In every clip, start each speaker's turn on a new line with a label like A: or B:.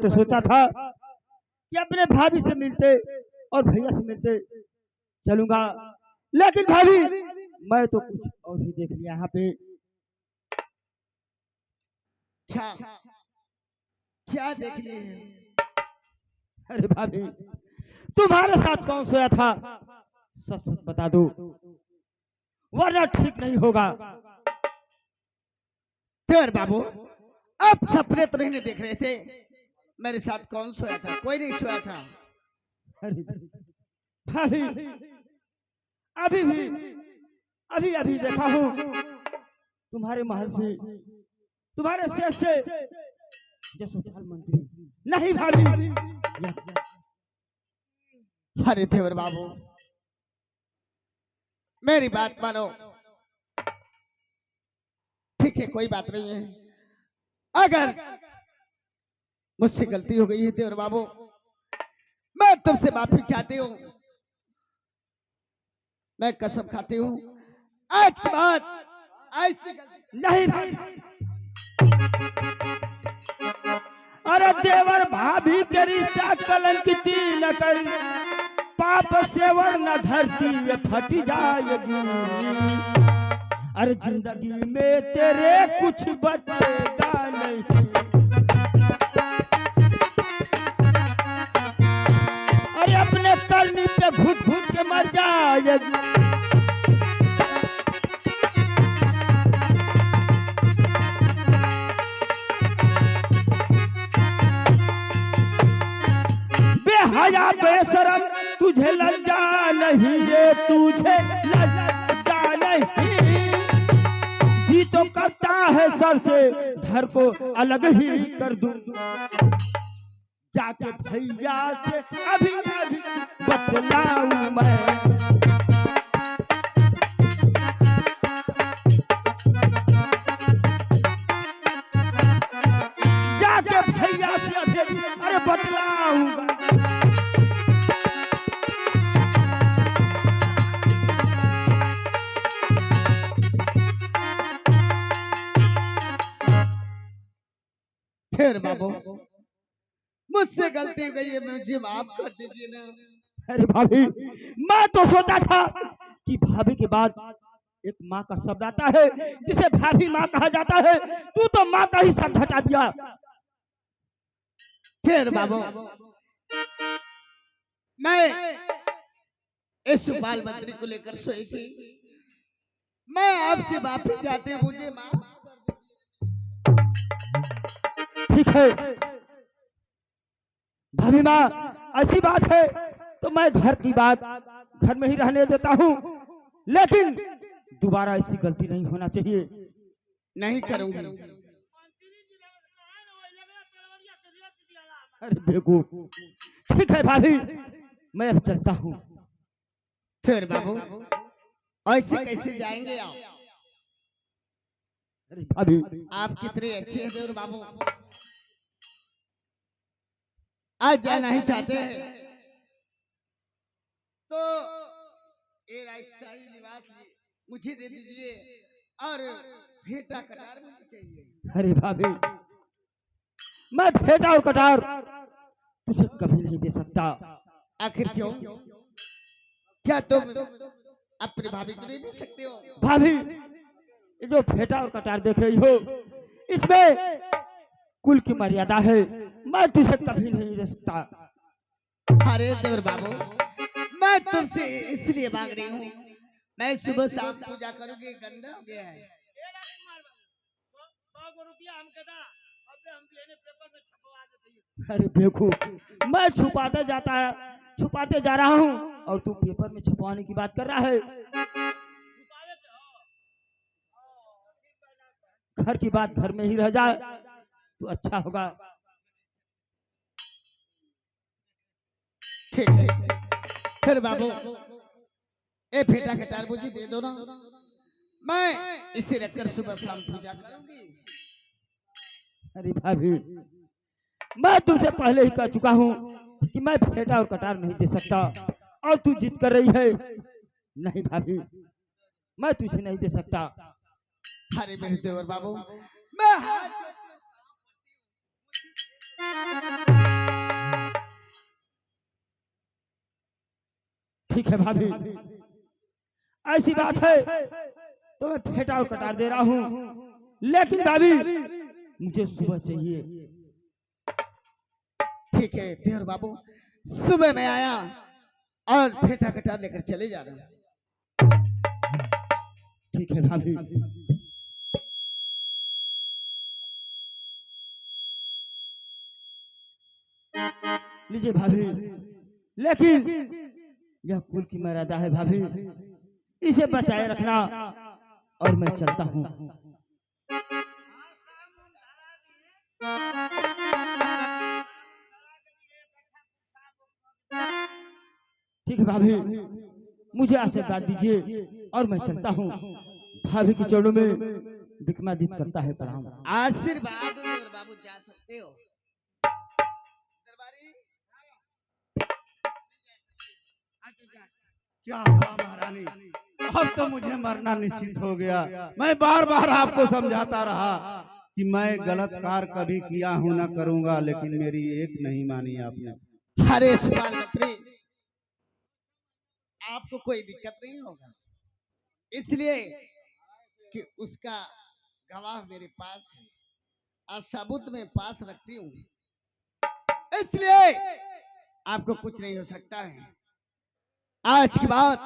A: तो सोचा था कि अपने भाभी से मिलते और भैया से मिलते चलूंगा, लेकिन भाभी मैं तो कुछ और ही देख लिया यहाँ पे।
B: क्या क्या देख लिए हैं?
A: अरे भाभी, तुम्हारे साथ कौन सोया था? सच सच बता दो, वरना ठीक नहीं होगा।
B: देवर बाबू, आप सपने तो नहीं देख रहे थे? मेरे साथ कौन सोया था? कोई नहीं सोया था।
A: अरे भाभी, अभी भी अभी अभी देखा हूँ तुम्हारे महल से, तुम्हारे शेष से जसोपाल मंत्री। नहीं भाभी,
B: अरे देवर बाबू, मेरी बात मानो। ठीक है, कोई बात नहीं है। अगर मुझसे गलती हो गई है देवर बाबू, मैं तुमसे माफी चाहती हूँ। मैं कसम खाती हूँ, आज के बाद ऐसी गलती
A: नहीं भाई। अरे देवर भाभी तेरी कलंकित न कर, पाप सेवर न धरती ये फट जाएगी। अरे जिंदगी में तेरे कुछ बचेगा नहीं। अरे अपने करनी पे घुट घुट के मर जाएगी। बेहया बेशरम, तुझे लज्जा नहीं है, तुझे लज्जा नहीं। जी तो करता है सर से, घर को अलग ही कर दूं। जाके भैया से अभी अभी बतलाऊं मैं। जाके भैया से अभी अरे बतलाऊंगा।
B: फिर बाबू, मुझसे गलती हो गई है, मुझे माफ कर दीजिए ना।
A: अरे भाभी, मैं तो सोचा था कि भाभी के बाद एक माँ का शब्द आता है जिसे भाभी माँ कहा जाता है। तू तो माँ का ही शब्द हटा दिया।
B: फिर बाबू, मैं इस बाल मंत्री को लेकर सोई थी। मैं आपसे माफी चाहती हूँ, मुझे माफ
A: ठीक है भाभी माँ, ऐसी बात है तो मैं घर की बात घर में ही रहने देता हूँ, लेकिन दोबारा ऐसी गलती नहीं होना चाहिए।
B: नहीं करूंगी।
A: अरे बेवकूफ। ठीक है भाभी, मैं अब चलता हूँ।
B: फिर बाबू, ऐसे कैसे जाएंगे आप?
A: अरे भाभी,
B: आप कितने अच्छे हैं देवर बाबू, आज जाना ही चाहते हैं तो ये राजशाही निवास मुझे दे दीजिए और भेटा कटार मुझे चाहिए।
A: अरे भाभी, मैं फेटा और कटार तुझे कभी नहीं दे सकता।
B: आखिर क्यों? क्या तुम अपनी भाभी को नहीं दे सकते हो?
A: भाभी, ये जो फेटा और कटार देख रही हो, इसमें कुल की मर्यादा है, मैं तुझे कभी नहीं दे सकता।
B: अरे देवर बाबू, मैं तुमसे इसलिए मांग रही हूँ, मैं सुबह शाम पूजा करूंगी, गंदा हो गया है।
A: अरे बेवकूफ, मैं छुपाते जा रहा हूँ और तू पेपर में छपवाने की बात कर रहा है। घर की बात घर में ही रह जाए तो अच्छा होगा।
B: ठीक है, फिर बाबू ए फेटा कटार मुझे दे दो ना, मैं इसे रखकर सुबह शाम पूजा करूंगी।
A: अरे भाभी, मैं तुमसे पहले ही कह चुका हूँ कि मैं फेटा और कटार नहीं दे सकता, और तू जिद कर रही है। नहीं भाभी, मैं तुझे नहीं दे सकता।
B: अरे मेरे देवर बाबू, मैं
A: ठीक है भाभी, ऐसी बात है तो मैं फेटा और कटार दे रहा हूँ, लेकिन भाभी मुझे सुबह चाहिए।
B: ठीक है देवर बाबू, सुबह में आया और फेटा कटार लेकर चले जा रहे हैं।
A: ठीक है भाभी। लीजिए भाभी, लेकिन यह कुल की मर्यादा है भाभी, इसे बचाए रखना और मैं चलता हूँ। ठीक है भाभी, मुझे आशीर्वाद दीजिए और मैं चलता हूँ। भाभी के चरणों में विक्रमादित्य करता है प्रणाम।
B: आशीर्वाद दो देवर बाबू, जा सकते हो। दरबारी
C: क्या हुआ महारानी? अब तो मुझे मरना निश्चित हो गया। मैं बार बार आपको समझाता रहा कि मैं गलत कार्य कभी किया हूं ना करूंगा, लेकिन मेरी एक नहीं मानी आपने।
B: अरे सुपाल मंत्री, आपको कोई दिक्कत नहीं होगा, इसलिए कि उसका गवाह मेरे पास है और सबूत में पास रखती हूँ, इसलिए आपको कुछ नहीं हो सकता है। आज के बाद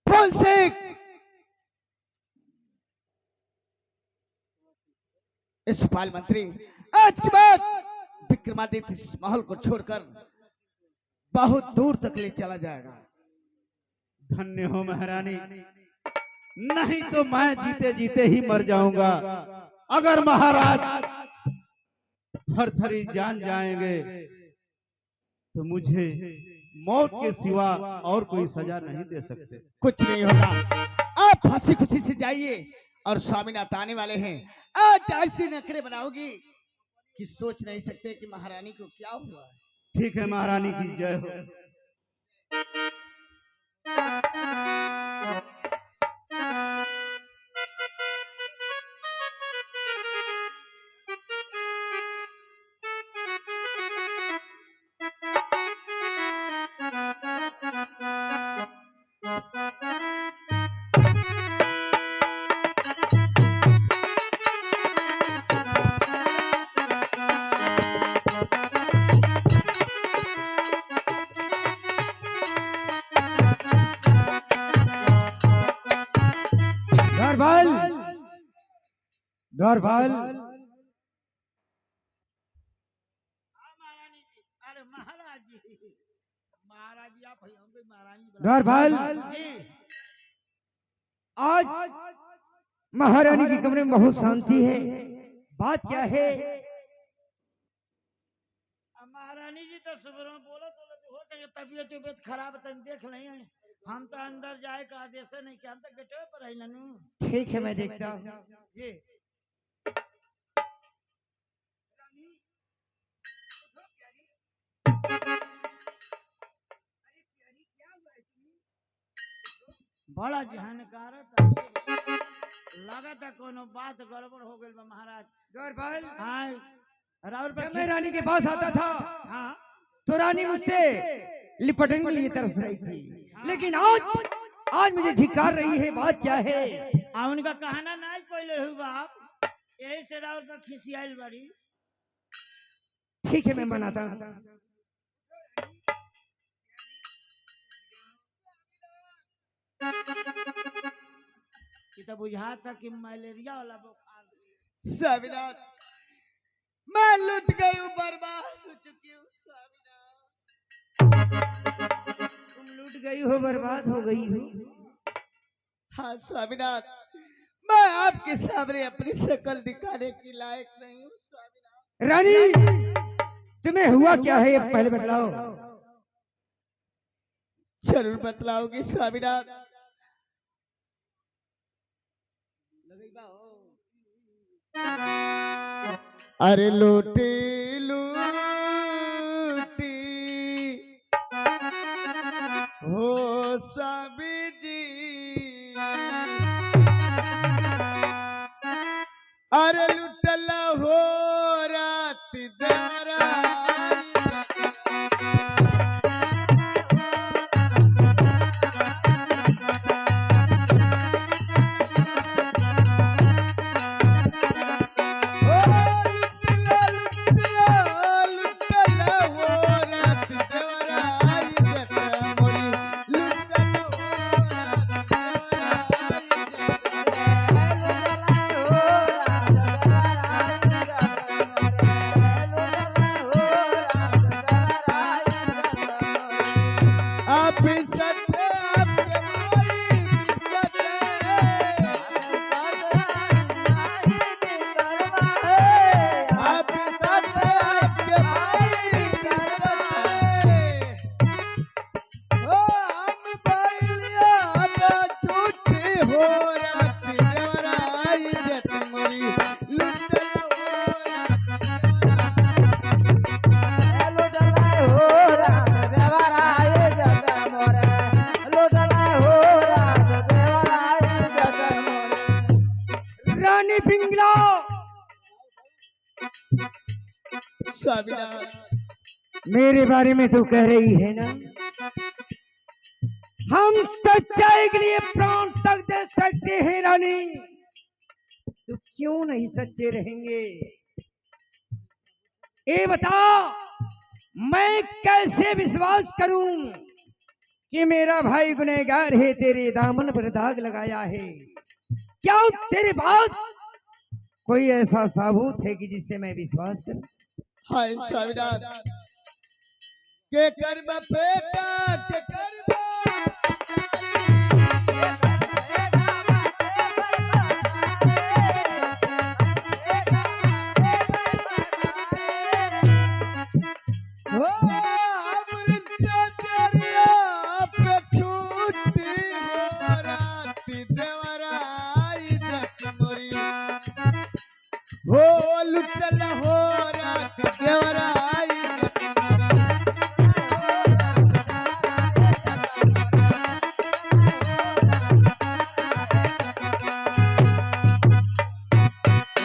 B: फूल से सुपाल मंत्री, आज के बाद विक्रमादित्य इस महल को छोड़कर बहुत दूर तक ले चला जाएगा।
C: धन्य हो महारानी, नहीं तो मैं जीते जीते ही मर जाऊंगा। अगर महाराज थरथरी जान जाएंगे तो मुझे मौत के सिवा और कोई सजा नहीं दे सकते।
B: कुछ नहीं होगा, आप हंसी खुशी से जाइए और स्वामीनाथ आने वाले हैं। आज ऐसे नखरे बनाओगी कि सोच नहीं सकते कि महारानी को क्या हुआ है।
C: ठीक है महारानी की जय हो।
A: द्वारपाल, द्वारपाल,
D: अरे महाराज जी, महाराज जी आप महारानी
A: द्वारपाल, आज महारानी के कमरे में बहुत शांति है, बात क्या है?
D: महारानी जी तो सुबह में बोलो तो हो सके तबीयत खराब तन देख नहीं है, हम तो अंदर जाए का आदेश नहीं किया, हम तो गेटवे पर है ननू।
A: ठीक है मैं देखता हूँ।
D: जी बड़ा जहनकार लगा था कोनो बात गड़बड़ हो गई महाराज।
A: द्वारपाल,
D: हाँ राउर
A: जब मैं रानी के पास आता था
D: हाँ
A: तो रानी मुझसे लिपटने के लिए तरस रही थी, लेकिन आज मुझे झिकार रही है, बात क्या है?
D: उनका कहना नहीं पहले हुआ बाप, यही से राउर पर खिसियाल बड़ी।
A: ठीक है मैं बनाता हूँ।
D: ये तो बुझा था कि मलेरिया वाला बुखार।
B: स्वामीनाथ, मैं लुट गई हूँ, बर्बाद हो चुकी हूँ स्वामीनाथ।
A: तुम लूट गई हो, बर्बाद हो गई हो।
B: हाँ स्वामीनाथ, मैं आपके सामने अपनी शक्ल दिखाने की लायक नहीं हूँ स्वामीनाथ।
A: रानी तुम्हें हुआ क्या है, अब पहले बतलाओ।
B: जरूर बतलाओगी स्वामीनाथ। अरे लूटी लूटी हो स्वामी जी, अरे लुटल हो रात दरा स्वामीनाथ
E: मेरे बारे में तो कह रही है ना, हम सच्चाई के लिए प्राण तक दे सकते हैं रानी, तो क्यों नहीं सच्चे रहेंगे? ये बता, मैं कैसे विश्वास करूं कि मेरा भाई गुनहगार है, तेरे दामन पर दाग लगाया है? क्या तेरे पास कोई ऐसा सबूत है कि जिससे मैं विश्वास करूं?
B: हाय स्वामीनाथ के करबा बेटा के करबा हो अमृत से तेरिया पे छूटी हो राती देवराई दत मोरी हो लुटल हो रात देवराई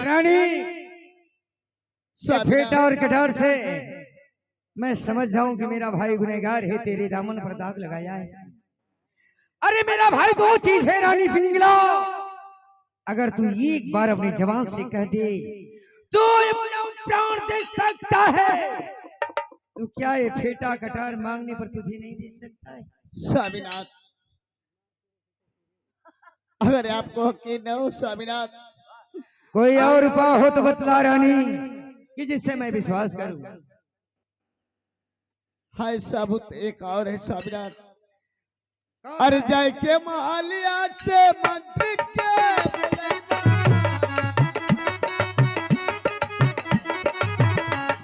E: रानी, फेटा और कटार से मैं समझ जाऊं कि मेरा भाई गुनहगार है, तेरे दामन पर दाग लगाया है। अरे मेरा भाई दो चीज है रानी पिंगला, अगर तू एक बार अपनी जवान से कह दे तो अपना प्राण दे सकता है, तो क्या ये फेटा कटार मांगने पर तुझे नहीं दे सकता है?
B: स्वामीनाथ अगर आपको यकीन न हो स्वामीनाथ,
E: कोई और उपाय हो तो बतला रानी, कि जिससे मैं विश्वास करूं।
B: हाय सबूत एक और है स्वामीनाथ, अरे जय के महालिया से मंत्री के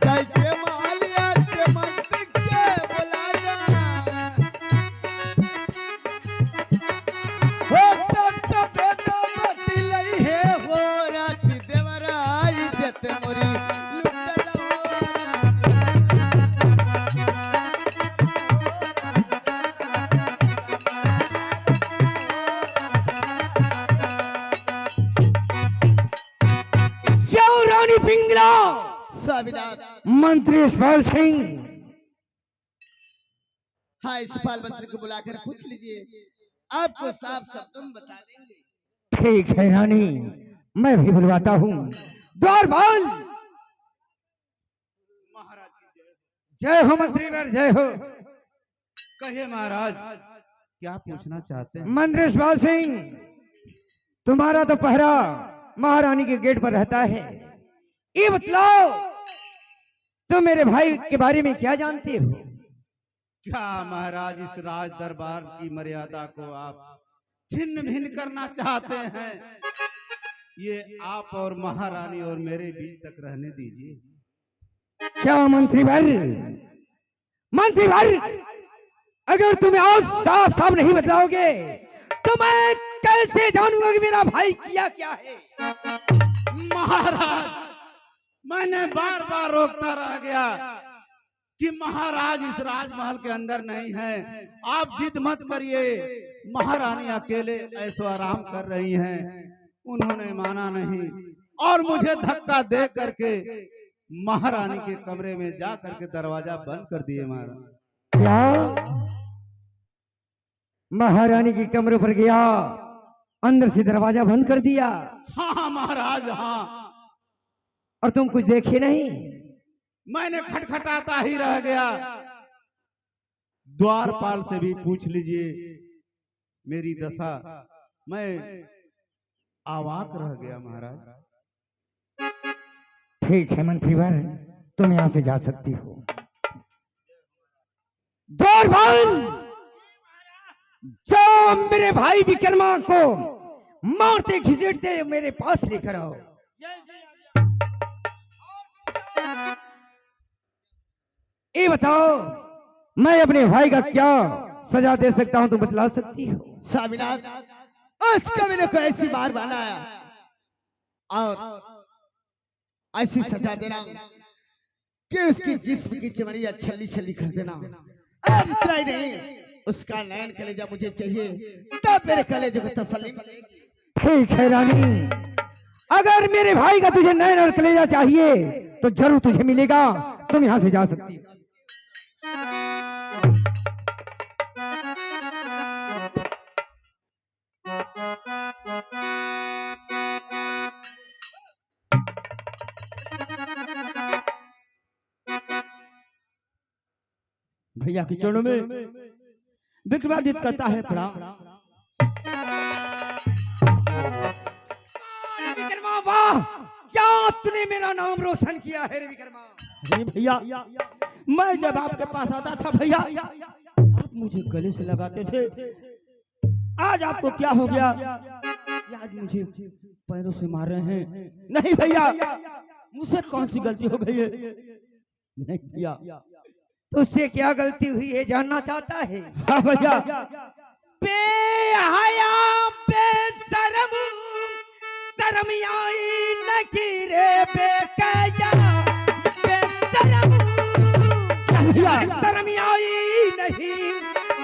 B: जय के महालिया से मंत्री के बुलाना हो सब बेटा बती लई है हो राती देवराई जते मोरी लुटल
E: क्यों रानी पिंगला?
B: स्वामीनाथ
E: मंत्री यशपाल सिंह,
B: हाँ यशपाल मंत्री को बुलाकर पूछ लीजिए, आपको साफ शब्दों में बता देंगे।
E: ठीक है रानी, मैं भी बुलवाता हूँ। द्वार बोल।
C: महाराज
E: जय हो मंत्रीवर, जय हो।
C: कहिए महाराज, क्या पूछना चाहते हैं?
E: मंत्री यशपाल सिंह, तुम्हारा तो पहरा महारानी के गेट पर रहता है, ये बतलाओ तुम मेरे भाई के बारे में क्या जानते हो?
C: क्या महाराज इस राज दरबार की मर्यादा को आप छिन्न भिन्न करना चाहते हैं? ये आप और महारानी और मेरे बीच तक रहने दीजिए।
E: क्या मंत्रीवर, मंत्रीवर, अगर तुम्हें और साफ साफ नहीं बतलाओगे तो मैं कैसे जानूंगा कि मेरा भाई किया क्या है?
C: महाराज, मैंने बार बार रोकता रह गया कि महाराज इस राजमहल के अंदर नहीं है, आप जिद मत करिए। महारानी अकेले ऐसो आराम कर रही हैं, उन्होंने माना नहीं और मुझे धक्का दे करके महारानी के कमरे में जा करके दरवाजा बंद कर दिए। महाराज
E: क्या महारानी के कमरे पर गया, अंदर से दरवाजा बंद कर दिया?
C: हाँ हाँ महाराज, हाँ।
E: और तुम कुछ देखे नहीं?
C: मैंने खटखटाता ही रह गया। द्वारपाल से भी पूछ लीजिए मेरी दशा, मैं अवाक रह गया महाराज।
E: ठीक है मंत्रीवर, तुम यहां से जा सकती हो। द्वारपाल, जो मेरे भाई विक्रमा को मारते घिसेटते मेरे पास लेकर आओ। ये बताओ, मैं अपने भाई का क्या सजा दे सकता हूं, तुम बतला सकती हो?
B: स्वामीनाथ, आज कभी ने को ऐसी बार बनाया और ऐसी सजा देना कि उसकी जिस्म की चमड़ियां छल्ली छल्ली कर देना। अब इतना ही नहीं, उसका नयन कलेजा मुझे चाहिए, तब मेरे कलेजे को तसल्ली मिलेगी।
E: ठीक है रानी, अगर मेरे भाई का तुझे नैन और कलेजा चाहिए तो जरूर तुझे मिलेगा। तुम यहाँ से जा सकती हो।
A: भैया के चरणों में विक्रमादित्य कहता है प्रणाम।
E: विक्रमा, वाह, क्या तूने मेरा नाम रोशन किया है रे विक्रमा।
A: अरे भैया, मैं जब आपके पास आता था भैया, आप मुझे गले से लगाते थे। आज आपको क्या हो गया? आज मुझे पैरों से मार रहे हैं। नहीं भैया, मुझसे कौन सी गलती हो गई है? नहीं भैया।
E: तुझसे क्या गलती हुई है जानना चाहता है?
A: हाँ भैया।
E: बेहया बेशरम शर्म आई नहीं रे बेकजा बेशरम शर्म आई नहीं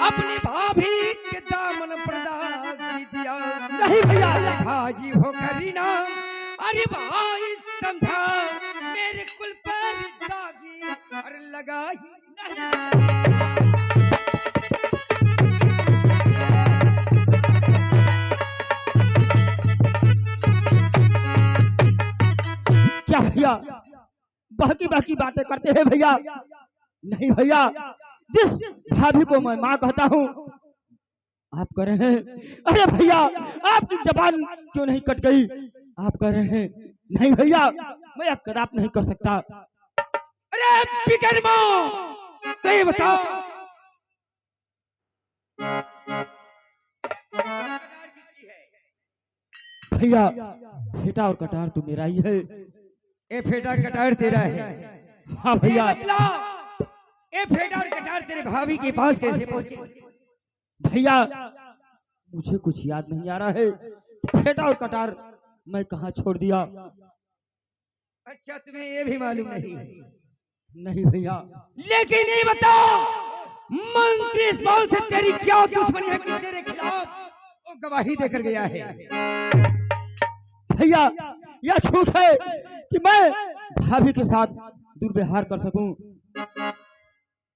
E: अपनी भाभी के दामन पर दाग दिया।
A: नहीं भैया।
E: हाजी हो करीना, अरे भाई समझा मेरे कुल पर दागी और लगाई
A: क्या भैया बाकी बाकी बातें करते हैं भैया? नहीं भैया, जिस भाभी को मैं माँ कहता हूँ आप कह रहे हैं। अरे भैया, आपकी जबान क्यों नहीं कट गई? आप कह रहे हैं नहीं भैया, मैं यह कदाप नहीं कर सकता।
E: अरे विक्रमा, तो ये बताओ
A: भैया, फेटा और कटार तो मेरा ही है।
E: ये फेटा और कटार तेरा है?
A: हाँ भैया।
E: ये फेटा और कटार तेरे भाभी के पास कैसे पहुंचे?
A: भैया मुझे कुछ याद नहीं आ रहा है। फेटा और कटार मैं कहाँ छोड़ दिया?
E: अच्छा, तुम्हें ये भी मालूम नहीं?
A: नहीं भैया।
E: लेकिन ये बताओ, मंत्री इस बात से तेरी क्या दुश्मनी है कि तेरे खिलाफ वो गवाही देकर गया है?
A: भैया यह झूठ है कि मैं भाभी के साथ दुर्व्यवहार कर सकूं।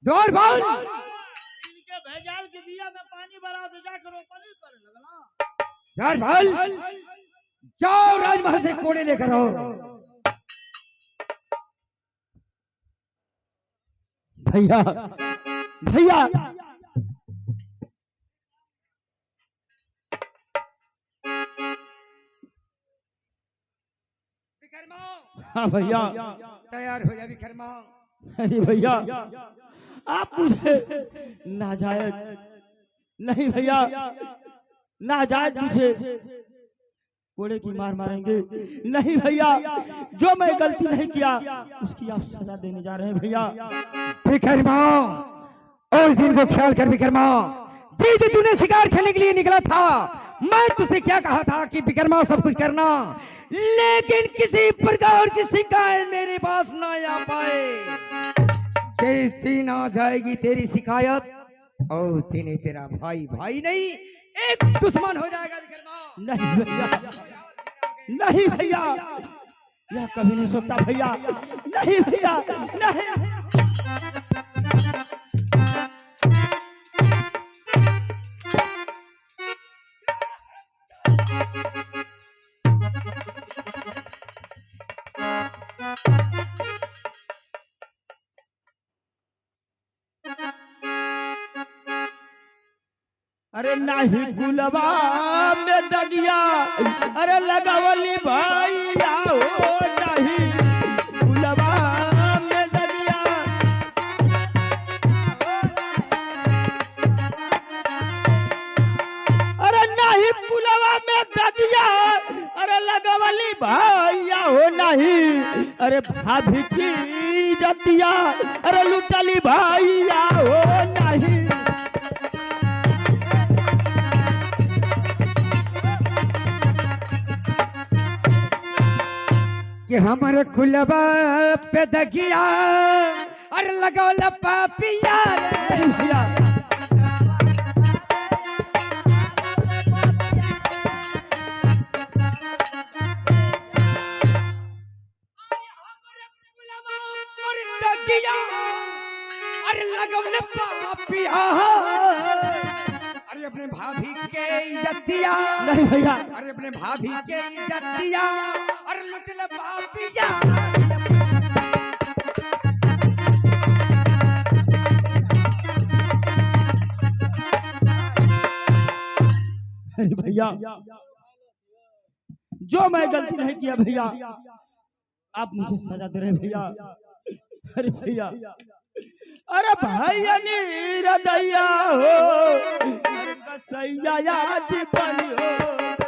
E: द्वार खोल।
D: इनके भेजाल के बिया में पानी भरा तो जाकर रोपनी करे लगना।
E: द्वार खोल, जाओ राजमहल से कोड़े लेकर आओ।
A: भैया भैया
E: विक्रमा,
A: हाँ भैया।
E: तैयार हो जा विक्रमा।
A: अरे भैया, आप मुझे नाजायज नहीं भैया, नाजायज मुझे कोड़े की मार मारेंगे। नहीं भैया, जो मैं गलती नहीं किया उसकी आप सजा देने जा रहे हैं भैया।
E: विक्रमा, उस दिन को ख्याल कर विक्रमा, जिस दिन तूने शिकार खेलने के लिए निकला था, मैं तुझसे क्या कहा था कि विक्रमा सब कुछ करना, लेकिन किसी प्रकार की शिकायत मेरे पास ना आ पाए। जिस दिन आ जाएगी तेरी शिकायत, और तेने तेरा भाई भाई नहीं एक दुश्मन हो जाएगा विक्रमा।
A: नहीं भैया, नहीं भैया, यह कभी नहीं सोचता भैया। नहीं भैया, नहीं। अरे नहीं गुलबा में दगिया, अरे लगावली भैया हो। नहीं गुलबा में दगिया, अरे नहीं गुलबा में दगिया, अरे लगावली भैया हो। नहीं अरे भाभी की जतिया, अरे लुटली भैया हो। नहीं
E: कि हमारे खुलबा पे दगिया और लगौला पापिया रे।
A: भैया
E: इज्जतिया अरे लगवले पापिया अरे अपने भाभी के इज्जतिया
A: नहीं भैया
E: अरे अपने भाभी के इज्जतिया अरे लुटले पापिया
A: अरे भैया जो मैं गलती नहीं किया भैया आप मुझे सजा दे रहे हैं भैया। अरे भैया अरे भैया नीर दैया हो अरे कसैया याद बनी हो